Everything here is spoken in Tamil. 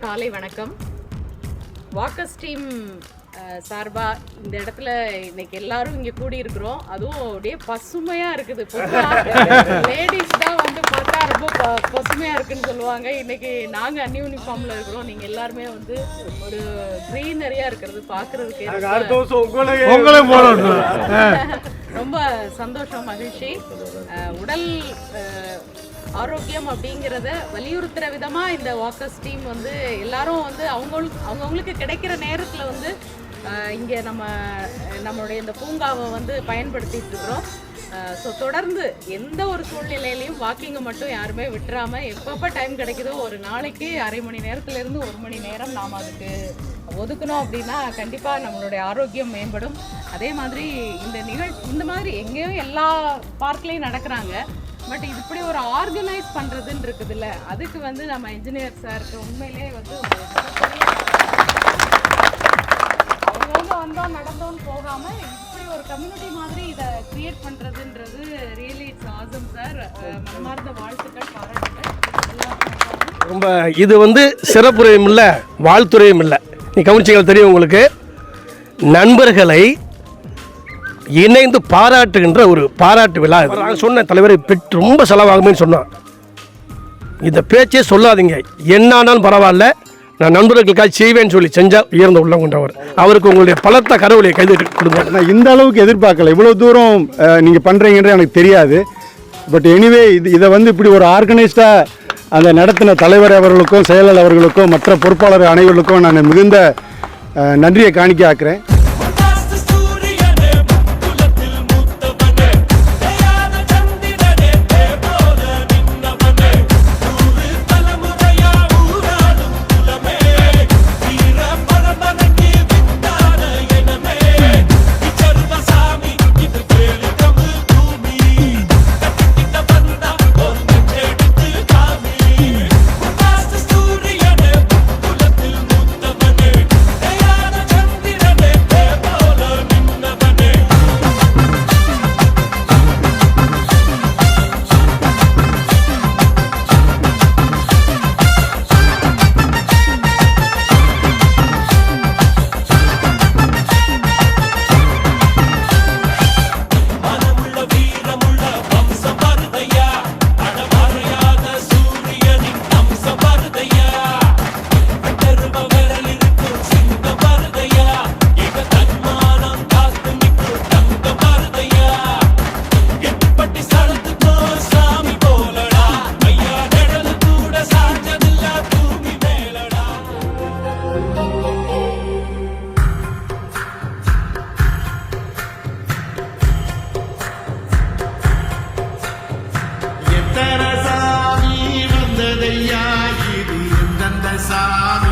காலை வணக்கம். வாக்கர்ஸ் டீம் சார்பா இந்த இடத்துல இன்னைக்கு எல்லாரும் இங்கே கூடியிருக்கிறோம். அதுவும் அப்படியே பசுமையாக இருக்குது. லேடிஸ் தான் வந்து பார்த்தா ரொம்ப பசுமையாக இருக்குன்னு சொல்லுவாங்க. இன்னைக்கு நாங்கள் அன்யூனிஃபார்மில் இருக்கிறோம். நீங்கள் எல்லாருமே வந்து ஒரு க்ரீனரியாக இருக்கிறது பார்க்குறதுக்கு ரொம்ப சந்தோஷம், மகிழ்ச்சி. உடல் ஆரோக்கியம் அப்படிங்கிறத வலியுறுத்துகிற விதமாக இந்த வாக்கர்ஸ் டீம் வந்து எல்லாரும் வந்து அவங்கவுங்களுக்கு கிடைக்கிற நேரத்தில் வந்து இங்கே நம்மளுடைய இந்த பூங்காவை வந்து பயன்படுத்திட்டு இருக்கிறோம். ஸோ தொடர்ந்து எந்த ஒரு சூழ்நிலையிலையும் வாக்கிங்கை மட்டும் யாருமே விட்டுறாமல் எப்பப்போ டைம் கிடைக்குதோ ஒரு நாளைக்கு அரை மணி நேரத்துலேருந்து 1 மணி நேரம் நாம் அதுக்கு ஒதுக்கணும் அப்படின்னா கண்டிப்பாக நம்மளுடைய ஆரோக்கியம் மேம்படும். அதே மாதிரி இந்த மாதிரி எங்கேயும் எல்லா பார்க்லேயும் நடக்கிறாங்க. பட் இது இப்படி ஒரு ஆர்கனைஸ் பண்ணுறதுன்னு இருக்குதுல்ல, அதுக்கு வந்து நம்ம இன்ஜினியர் சாருக்கு உண்மையிலே வந்து அவங்கவுங்க வந்தோம் நடந்தோன்னு போகாமல் இப்படி ஒரு கம்யூனிட்டி மாதிரி இதை கிரியேட் பண்ணுறதுன்றது ரியலி இட்ஸ் ஆசம் சார். மனமார்ந்த வாழ்த்துக்கள், பாராட்டுகள். ரொம்ப இது வந்து சிறப்புரையும் இல்லை, வாழ்த்துறையும் இல்லை. நீ கவனிச்சிகள் தெரியும் உங்களுக்கு. நண்பர்களை இணைந்து பாராட்டுகின்ற ஒரு பாராட்டு விழா. நான் சொன்ன தலைவரை பெற்று ரொம்ப செலவாகுமேன்னு சொன்னான். இந்த பேச்சே சொல்லாதீங்க, என்னானாலும் பரவாயில்ல, நான் நண்பர்களுக்காக செய்வேன்னு சொல்லி செஞ்சால் உயர்ந்த உள்ளம் கொண்டவர். அவருக்கு உங்களுடைய பலத்த கரவொலியை கைது கொடுங்க. நான் இந்த அளவுக்கு எதிர்பார்க்கல, இவ்வளோ தூரம் நீங்கள் பண்ணுறீங்கன்றது எனக்கு தெரியாது. பட் எனிவே இதை வந்து இப்படி ஒரு ஆர்கனைஸ்டாக அந்த நடத்தின தலைவர் அவர்களுக்கும் செயலாளர் அவர்களுக்கும் மற்ற பொறுப்பாளர் அனைவருக்கும் நான் மிகுந்த நன்றியை காணிக்க ஆக்குறேன். சாமி